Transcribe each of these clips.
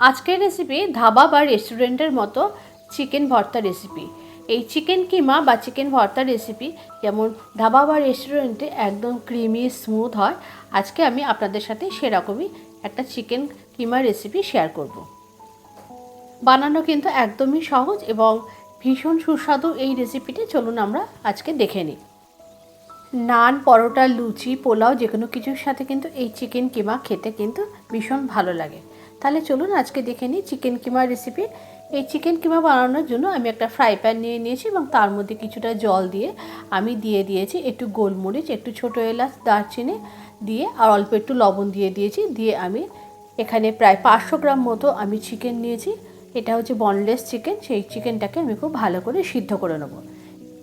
আজকের রেসিপি ধাবা বা রেস্টুরেন্টের মতো চিকেন ভর্তা রেসিপি। এই চিকেন কিমা বা চিকেন ভর্তা রেসিপি যেমন ধাবা বা রেস্টুরেন্টে একদম ক্রিমি স্মুথ হয়, আজকে আমি আপনাদের সাথে সেরকমই একটা চিকেন কিমা রেসিপি শেয়ার করব। বানানো কিন্তু একদমই সহজ এবং ভীষণ সুস্বাদু এই রেসিপিটি। চলুন আমরা আজকে দেখে নিই। নান, পরোটা, লুচি, পোলাও যে কোনো কিছুর সাথে কিন্তু এই চিকেন কিমা খেতে কিন্তু ভীষণ ভালো লাগে। তাহলে চলুন আজকে দেখে নিই চিকেন কিমা রেসিপি। এই চিকেন কিমা বানানোর জন্য আমি একটা ফ্রাই প্যান নিয়ে নিয়েছি এবং তার মধ্যে কিছুটা জল দিয়ে আমি দিয়ে দিয়েছি একটু গোলমরিচ, একটু ছোটো এলাচ, দারচিনি দিয়ে আর অল্প একটু লবণ দিয়ে দিয়েছি। দিয়ে আমি এখানে প্রায় 500 গ্রাম মতো আমি চিকেন নিয়েছি। এটা হচ্ছে বনলেস চিকেন। সেই চিকেনটাকে আমি খুব ভালো করে সিদ্ধ করে নেবো।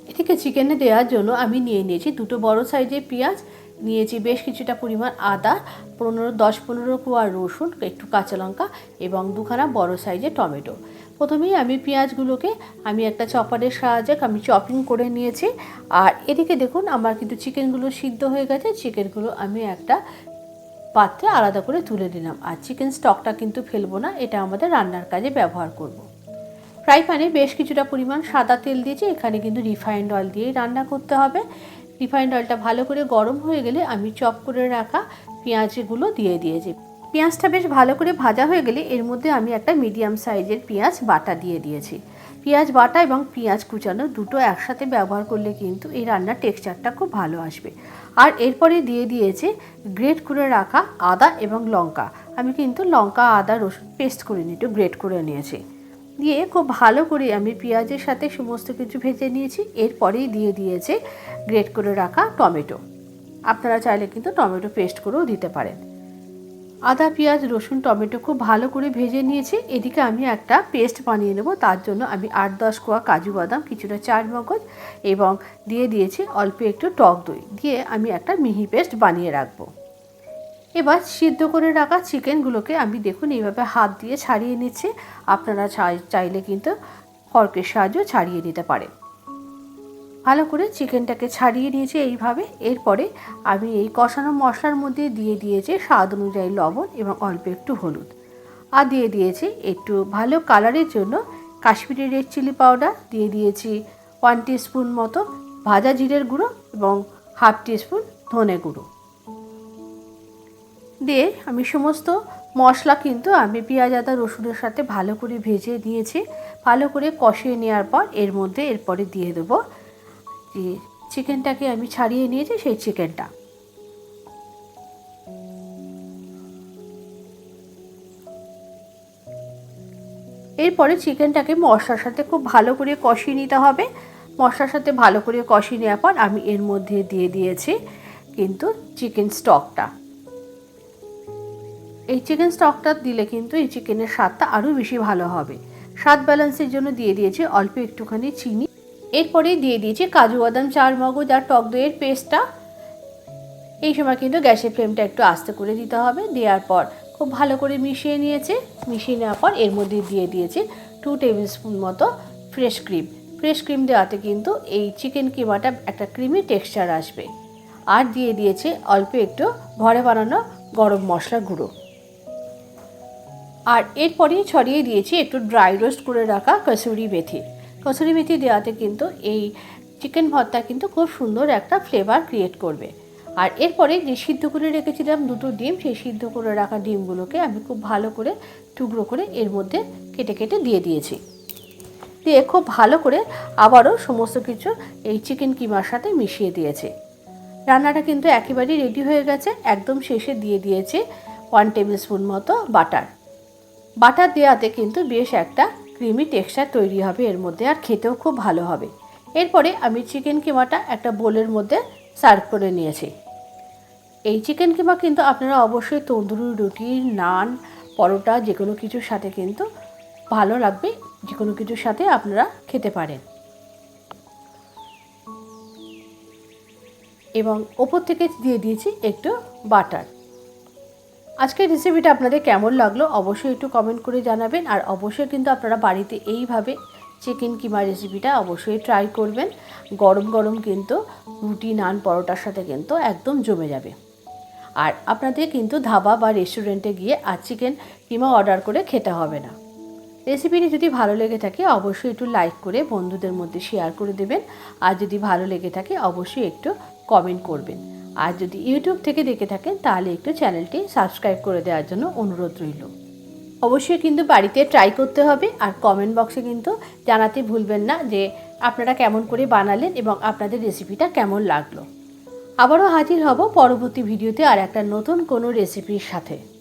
এদিকে চিকেনে দেওয়ার জন্য আমি নিয়েছি দুটো বড় সাইজের পেঁয়াজ, নিয়েছি বেশ কিছুটা পরিমাণ আদা, 10-15 কোয়া রসুন, একটু কাঁচা লঙ্কা এবং দুখানা বড় সাইজের টমেটো। প্রথমেই আমি পেঁয়াজগুলোকে আমি একটা চপারের সাহায্যে আমি চপিং করে নিয়েছি। আর এদিকে দেখুন আমার কিন্তু চিকেনগুলো সিদ্ধ হয়ে গেছে। চিকেনগুলো আমি একটা পাত্রে আলাদা করে তুলে নিলাম। আর চিকেন স্টকটা কিন্তু ফেলবো না, এটা আমাদের রান্নার কাজে ব্যবহার করব। ফ্রাই প্যানে বেশ কিছুটা পরিমাণ সাদা তেল দিয়েছি। এখানে কিন্তু রিফাইন্ড অয়েল দিয়েই রান্না করতে হবে। রিফাইন্ড অয়েলটা ভালো করে গরম হয়ে গেলে আমি চপ করে রাখা পেঁয়াজগুলো দিয়ে দিয়েছি। পেঁয়াজটা বেশ ভালো করে ভাজা হয়ে গেলে এর মধ্যে আমি একটা মিডিয়াম সাইজের পেঁয়াজ বাটা দিয়ে দিয়েছি। পেঁয়াজ বাটা এবং পেঁয়াজ কুচানো দুটো একসাথে ব্যবহার করলে কিন্তু এই রান্নার টেক্সচারটা খুব ভালো আসবে। আর এরপরে দিয়ে দিয়েছি গ্রেট করে রাখা আদা এবং লঙ্কা। আমি কিন্তু লঙ্কা, আদা, রসুন পেস্ট করে নিয়ে একটু গ্রেট করে নিয়েছি। দিয়ে খুব ভালো করে আমি পেঁয়াজের সাথে সমস্ত কিছু ভেজে নিয়েছি। এরপরেই দিয়ে দিয়েছে গ্রেট করে রাখা টমেটো। আপনারা চাইলে কিন্তু টমেটো পেস্ট করেও দিতে পারেন। আদা, পেঁয়াজ, রসুন, টমেটো খুব ভালো করে ভেজে নিয়েছি। এদিকে আমি একটা পেস্ট বানিয়ে নেব। তার জন্য আমি 8-10 কোয়া কাজু বাদাম, কিছুটা চারমগজ এবং দিয়ে দিয়েছি অল্প একটু টক দই দিয়ে আমি একটা মিহি পেস্ট বানিয়ে রাখবো। এবার সিদ্ধ করে রাখা চিকেনগুলোকে আমি দেখুন এইভাবে হাত দিয়ে ছাড়িয়ে নিচ্ছি। আপনারা চাইলে কিন্তু ফর্কের সাহায্যে ছাড়িয়ে নিতে পারেন। ভালো করে চিকেনটাকে ছাড়িয়ে নিয়েছি এইভাবে। এরপরে আমি এই কষানো মশলার মধ্যে দিয়ে দিয়েছি স্বাদ অনুযায়ী লবণ এবং অল্প একটু হলুদ। আর দিয়ে দিয়েছি একটু ভালো কালারের জন্য কাশ্মীরি রেড চিলি পাউডার, দিয়ে দিয়েছি 1 টিস্পুন মতো ভাজা জিরের গুঁড়ো এবং 1/2 টিস্পুন ধনে গুঁড়ো দিয়ে আমি সমস্ত মশলা কিন্তু আমি পেঁয়াজ, আদা, রসুনের সাথে ভালো করে ভেজে নিয়েছি। ভালো করে কষিয়ে নেওয়ার পর এরপরে দিয়ে দেবো যে চিকেনটাকে আমি ছাড়িয়ে নিয়েছি সেই চিকেনটা। এরপরে চিকেনটাকে মশলার সাথে খুব ভালো করে কষিয়ে নিতে হবে। মশলার সাথে ভালো করে কষিয়ে নেওয়ার পর আমি এর মধ্যে দিয়ে দিয়েছি কিন্তু চিকেন স্টকটা। এই চিকেন স্টকটা দিলে কিন্তু এই চিকেনের স্বাদটা আরও বেশি ভালো হবে। স্বাদ ব্যালেন্সের জন্য দিয়ে দিয়েছি অল্প একটুখানি চিনি। এরপরে দিয়ে দিয়েছি কাজু বাদাম, চারমগজ আর টক দইয়ের পেস্টটা। এই সময় কিন্তু গ্যাসের ফ্লেমটা একটু আস্তে করে দিতে হবে। দেওয়ার পর খুব ভালো করে মিশিয়ে নিয়েছে। মিশিয়ে নেওয়ার পর এর মধ্যে দিয়ে দিয়েছি 2 টেবিল স্পুন মতো ফ্রেশ ক্রিম। ফ্রেশ ক্রিম দেওয়াতে কিন্তু এই চিকেন কিমাটা একটা ক্রিমি টেক্সচার আসবে। আর দিয়ে দিয়েছি অল্প একটু ঘরে বানানো গরম মশলা গুঁড়ো। আর এরপরেই ছড়িয়ে দিয়েছি একটু ড্রাই রোস্ট করে রাখা কসুরি মেথি। কসুরি মেথি দেওয়াতে কিন্তু এই চিকেন ভর্তা কিন্তু খুব সুন্দর একটা ফ্লেভার ক্রিয়েট করবে। আর এরপরে যে সিদ্ধ করে রেখেছিলাম দুটো ডিম, সেই সিদ্ধ করে রাখা ডিমগুলোকে আমি খুব ভালো করে টুকরো করে এর মধ্যে কেটে কেটে দিয়ে দিয়েছি। দিয়ে খুব ভালো করে আবারও সমস্ত কিছু এই চিকেন কিমার সাথে মিশিয়ে দিয়েছি। রান্নাটা কিন্তু একেবারেই রেডি হয়ে গেছে। একদম শেষে দিয়ে দিয়েছি 1 টেবিল স্পুন মতো বাটার। বাটার দেওয়াতে কিন্তু বেশ একটা ক্রিমি টেক্সচার তৈরি হবে এর মধ্যে, আর খেতেও খুব ভালো হবে। এরপরে আমি চিকেন কিমাটা একটা বোলের মধ্যে সার্ভ করে নিয়েছি। এই চিকেন কিমা কিন্তু আপনারা অবশ্যই তন্দুরি রুটি, নান, পরোটা যে কোনো কিছুর সাথে কিন্তু ভালো লাগবে। যে কোনো কিছুর সাথে আপনারা খেতে পারেন। এবং ওপর থেকে দিয়ে দিয়েছি একটু বাটার। আজকের রেসিপিটা আপনাদের কেমন লাগলো অবশ্যই একটু কমেন্ট করে জানাবেন। আর অবশ্যই কিন্তু আপনারা বাড়িতে এইভাবে চিকেন কিমা রেসিপিটা অবশ্যই ট্রাই করবেন। গরম গরম কিন্তু রুটি, নান, পরোটার সাথে কিন্তু একদম জমে যাবে। আর আপনাদের কিন্তু ধাবা বা রেস্টুরেন্টে গিয়ে আর চিকেন কিমা অর্ডার করে খেতে হবে না। রেসিপিটি যদি ভালো লেগে থাকে অবশ্যই একটু লাইক করে বন্ধুদের মধ্যে শেয়ার করে দেবেন। আর যদি ভালো লেগে থাকে অবশ্যই একটু কমেন্ট করবেন। আর যদি ইউটিউব থেকে দেখে থাকেন তাহলে একটু চ্যানেলটি সাবস্ক্রাইব করে দেওয়ার জন্য অনুরোধ রইল। অবশ্যই কিন্তু বাড়িতে ট্রাই করতে হবে আর কমেন্ট বক্সে কিন্তু জানাতে ভুলবেন না যে আপনারা কেমন করে বানালেন এবং আপনাদের রেসিপিটা কেমন লাগলো। আবারও হাজির হব পরবর্তী ভিডিওতে আর একটা নতুন কোনো রেসিপির সাথে।